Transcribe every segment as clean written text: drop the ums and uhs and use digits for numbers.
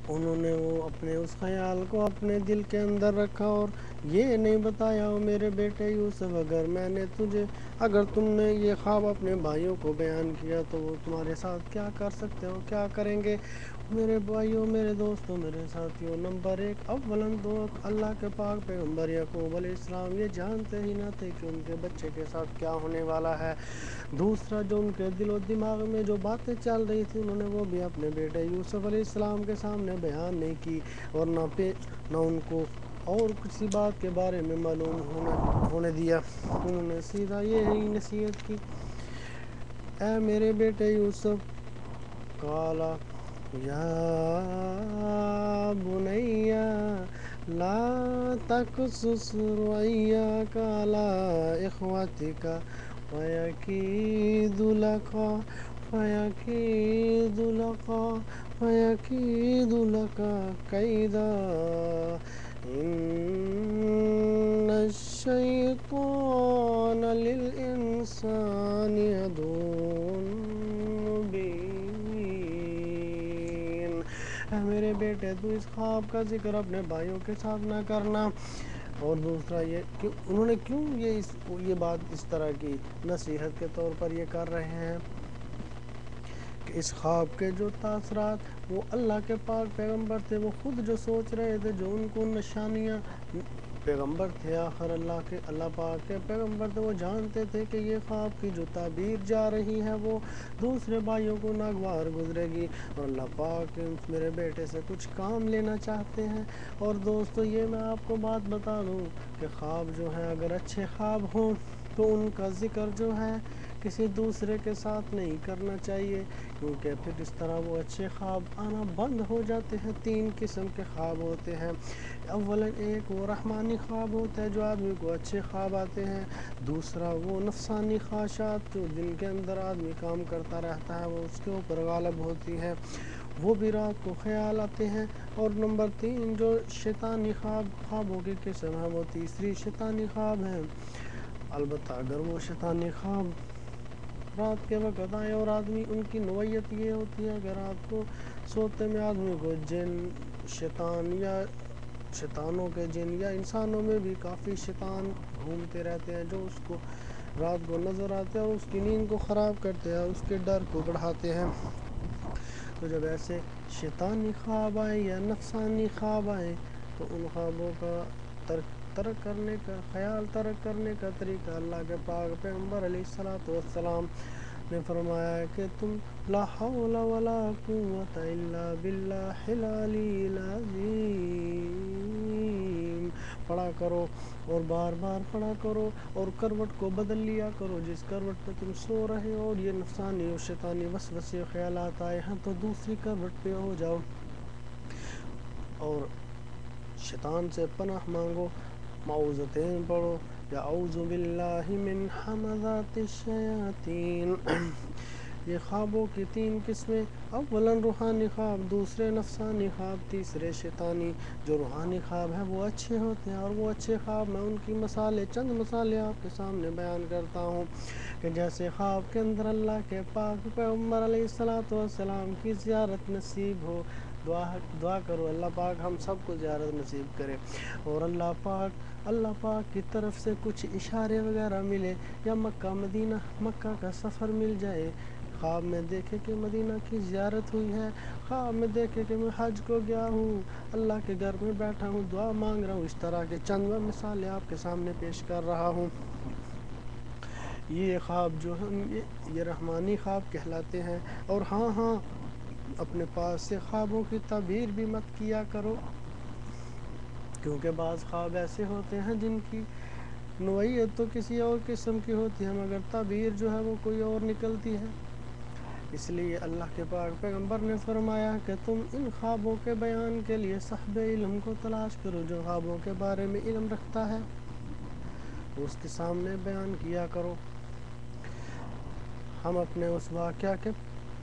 انہوں نے وہ اپنے اس خیال کو اپنے دل کے اندر رکھا اور یہ نہیں بتایا او میرے بیٹے یوسف، اگر تم نے یہ خواب اپنے بھائیوں کو بیان کیا تو وہ تمہارے ساتھ کیا کر سکتے ہو، کیا کریں گے؟ میرے بھائیوں، میرے دوستوں، میرے ساتھیوں، نمبر ایک، اولاً تو اللہ کے پاک پیغمبر یعقوب علیہ السلام یہ جانتے ہی نہ تھے کہ ان کے بچے کے ساتھ کیا ہونے والا ہے۔ دوسرا، جو ان کے دل و دماغ میں جو باتیں چل رہی تھی انہوں نے وہ بھی اپنے بیٹے یوسف علیہ السلام کے سامنے بیان نہیں کی، اور نہ ان کو اور کسی بات کے بارے میں معلوم ہونے دیا۔ انہوں نے سیدھا یہی نصیحت کی، اے میرے بیٹے یوسف، قالا یا بنی لا تقصص رؤیاک علی اخوتک فیکید لک کیدا ان الشیطان للانسان عدو مبین۔ اے میرے بیٹے، تو اس خواب کا ذکر اپنے بھائیوں کے ساتھ نہ کرنا۔ اور دوسرا یہ کہ انہوں نے کیوں یہ بات اس طرح کی نصیحت کے طور پر یہ کر رہے ہیں کہ اس خواب کے جو تاثرات وہ اللہ کے پاک پیغمبر تھے، وہ خود جو سوچ رہے تھے، جو ان کو نشانیاں، پیغمبر تھے آخر اللہ پاک کے پیغمبر تھے، وہ جانتے تھے کہ یہ خواب کی جو تعبیر جا رہی ہے وہ دوسرے بھائیوں کو ناگوار گزرے گی، اور اللہ پاک میرے بیٹے سے کچھ کام لینا چاہتے ہیں۔ اور دوستو، یہ میں آپ کو بات بتا دوں کہ خواب جو ہے اگر اچھے خواب ہوں تو ان کا ذکر جو ہے کسی دوسرے کے ساتھ نہیں کرنا چاہیے، کیونکہ پھر اس طرح وہ اچھے خواب آنا بند ہو جاتے ہیں۔ 3 قسم کے خواب ہوتے ہیں۔ اولاً ایک وہ رحمانی خواب ہوتا ہے جو آدمی کو اچھے خواب آتے ہیں۔ دوسرا وہ نفسانی خواہشات جو دل کے اندر آدمی کام کرتا رہتا ہے وہ اس کے اوپر غالب ہوتی ہے، وہ بھی رات کو خیال آتے ہیں۔ اور نمبر 3 جو شیطانی خوابوں کی قسم ہے وہ تیسری شیطانی خواب ہے۔ البتہ اگر وہ شیطانی خواب رات کے وقت آئے اور آدمی، ان کی نوعیت یہ ہوتی ہے کہ رات کو سوتے میں آدمی کو جن، شیطان یا شیطانوں کے جن یا انسانوں میں بھی کافی شیطان گھومتے رہتے ہیں جو اس کو رات کو نظر آتے ہیں اور اس کی نیند کو خراب کرتے ہیں، اس کے ڈر کو بڑھاتے ہیں۔ تو جب ایسے شیطانی خواب آئے یا نفسانی خواب آئے تو ان خوابوں کا ترک کرنے کا طریقہ اللہ کے پاک پیغمبر علیہ السلام نے فرمایا ہے کہ تم لا حول ولا قوت الا باللہ العلی العظیم پڑھا کرو، اور بار بار پڑھا کرو، اور کروٹ کو بدل لیا کرو، جس کروٹ پہ تم سو رہے ہو اور یہ نفسانی اور شیطانی وسوسے خیالات آئے ہیں تو دوسری کروٹ پہ ہو جاؤ اور شیطان سے پناہ مانگو، معوذتین پڑھو، یا اعوذ باللہ من حمزات الشیاطین۔ یہ خوابوں کی 3 قسمیں، اولاً روحانی خواب، دوسرے نفسانی خواب، تیسرے شیطانی۔ جو روحانی خواب ہیں وہ اچھے ہوتے ہیں، اور وہ اچھے خواب میں ان کی چند مثالیں آپ کے سامنے بیان کرتا ہوں کہ جیسے خواب کے اندر اللہ کے پاک پیغمبر علیہ السلام کی زیارت نصیب ہو، دعا کرو اللہ پاک ہم سب کو زیارت نصیب کرے، اور اللہ پاک کی طرف سے کچھ اشارے وغیرہ ملے، یا مکہ کا سفر مل جائے، خواب میں دیکھے کہ مدینہ کی زیارت ہوئی ہے، خواب میں دیکھے کہ میں حج کو گیا ہوں، اللہ کے گھر میں بیٹھا ہوں، دعا مانگ رہا ہوں۔ اس طرح کے چند مثالیں آپ کے سامنے پیش کر رہا ہوں۔ یہ خواب جو ہیں یہ رحمانی خواب کہلاتے ہیں۔ اور ہاں اپنے پاس سے خوابوں کی تعبیر بھی مت کیا کرو، کیونکہ بعض خواب ایسے ہوتے ہیں جن کی نوعیت تو کسی اور قسم کی ہوتی ہے مگر تعبیر جو ہے وہ کوئی اور نکلتی ہے۔ اس لیے اللہ کے پاک پیغمبر نے فرمایا کہ تم ان خوابوں کے بیان کے لیے صاحب علم کو تلاش کرو، جو خوابوں کے بارے میں علم رکھتا ہے اس کے سامنے بیان کیا کرو۔ ہم اپنے اس واقعہ کے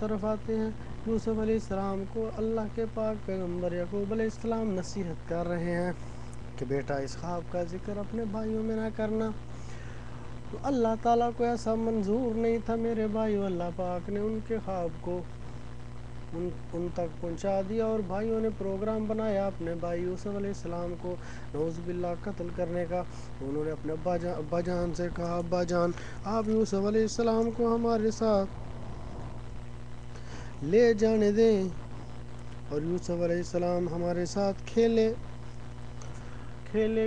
طرف آتے ہیں۔ یوسف علیہ السلام کو اللہ کے پاک پیغمبر یعقوب علیہ السلام نصیحت کر رہے ہیں کہ بیٹا اس خواب کا ذکر اپنے بھائیوں میں نہ کرنا، تو اللہ تعالیٰ کو ایسا منظور نہیں تھا میرے بھائیو، اللہ پاک نے ان کے خواب کو ان تک پہنچا دیا، اور بھائیوں نے پروگرام بنایا اپنے بھائی یوسف علیہ السلام کو نعوذ باللہ قتل کرنے کا۔ انہوں نے اپنے ابا جان سے کہا، ابا جان آپ یوسف علیہ السلام کو ہمارے ساتھ لے جانے دیں، اور یوسف علیہ السلام ہمارے ساتھ کھیلے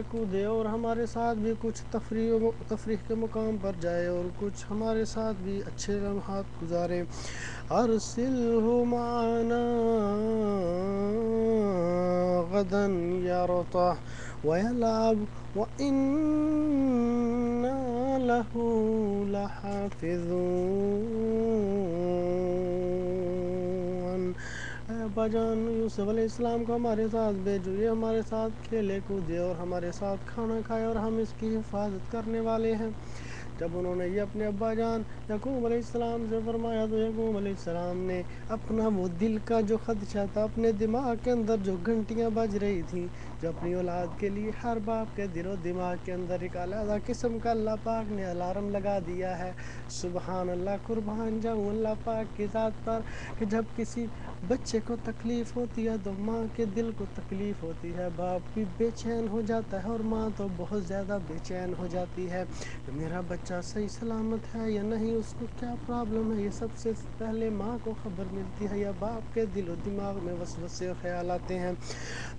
کودے، اور ہمارے ساتھ بھی کچھ تفریح کے مقام پر جائے، اور کچھ ہمارے ساتھ بھی اچھے لمحات گزارے۔ ارسلہ معنا غدا یرتع ویلعب وإنا لہ لحافظون۔ اے ابا جان یوسف علیہ السلام کو ہمارے ساتھ بھیجو، یہ ہمارے ساتھ کھیلے کودے اور ہمارے ساتھ کھانا کھائے، اور ہم اس کی حفاظت کرنے والے ہیں۔ جب انہوں نے یہ اپنے ابا جان یعقوب علیہ السلام سے فرمایا، تو یعقوب علیہ السلام نے اپنا وہ دل کا جو خدشہ تھا، اپنے دماغ کے اندر جو گھنٹیاں بج رہی تھیں، جو اپنی اولاد کے لیے ہر باپ کے دل و دماغ کے اندر ایک علیحدہ قسم کا اللہ پاک نے الارم لگا دیا ہے۔ سبحان اللہ، قربان جاؤں اللہ پاک کی ذات پر، کہ جب کسی بچے کو تکلیف ہوتی ہے تو ماں کے دل کو تکلیف ہوتی ہے، باپ بھی بے چین ہو جاتا ہے، اور ماں تو بہت زیادہ بے چین ہو جاتی ہے کہ میرا بچہ صحیح سلامت ہے یا نہیں، اس کو کیا پرابلم ہے۔ یہ سب سے پہلے ماں کو خبر ملتی ہے، یا باپ کے دل و دماغ میں وسوسے و خیال آتے ہیں۔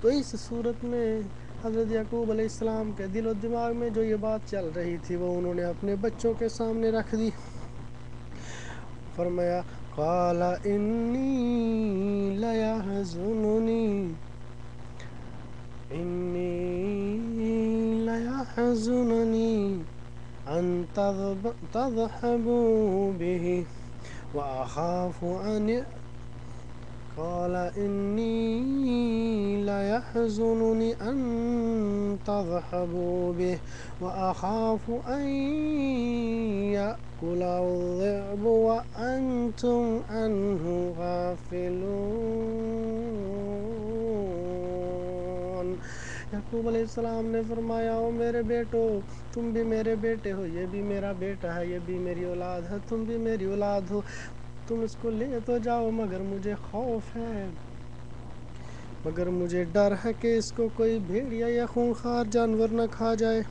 تو اس صورت میں حضرت یعقوب علیہ السلام کے دل و دماغ میں جو یہ بات چل رہی تھی، وہ انہوں نے اپنے بچوں کے سامنے رکھ دی۔ فرمایا، قال انی لیحزننی ان تذهبوا به وأخاف أن قال إني ليحزنني أن تذهبوا به وأخاف أن يأكله الذئب وأنتم عنه غافلون۔ یعقوب علیہ السلام نے فرمایا، او میرے بیٹو، تم بھی میرے بیٹے ہو، یہ بھی میرا بیٹا ہے، یہ بھی میری اولاد ہے، تم بھی میری اولاد ہو، تم اس کو لے تو جاؤ، مگر مجھے خوف ہے، مگر مجھے ڈر ہے کہ اس کو کوئی بھیڑیا یا خونخوار جانور نہ کھا جائے۔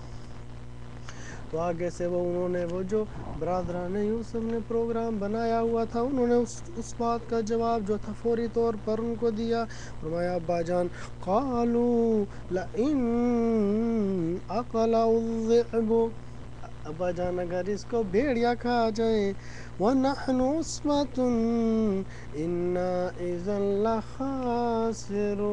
تو آگے سے انہوں نے وہ جو برادران یوسف نے پروگرام بنایا ہوا تھا، انہوں نے اس بات کا جواب جو تھا فوری طور پر ان کو دیا۔ فرمایا، ابا جان قالوا لئن اکلہ الذئب، ابا جان اگر اس کو بھیڑیا کھا جائے، وَنَحْنُ عُصْبَةٌ إِنَّا إِذًا لَخَاسِرُونَ،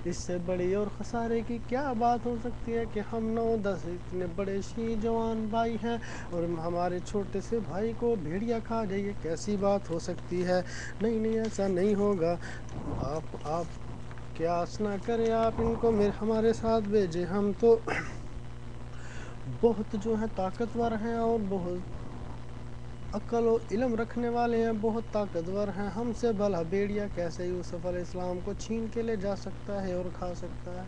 اس سے بڑی اور خسارے کی کیا بات ہو سکتی ہے کہ ہم 9-10 اتنے بڑے شیر جوان بھائی ہیں، اور ہمارے چھوٹے سے بھائی کو بھیڑیا کھا جائے، یہ کیسی بات ہو سکتی ہے؟ نہیں ایسا نہیں ہوگا، آپ قیاس نہ کریں، آپ ان کو ہمارے ساتھ بھیجیں، ہم تو بہت جو ہے طاقتور ہیں، اور بہت عقل و علم رکھنے والے ہیں، بہت طاقتور ہیں، ہم سے بھلا بھیڑیا کیسے یوسف علیہ السلام کو چھین کے لے جا سکتا ہے اور کھا سکتا ہے۔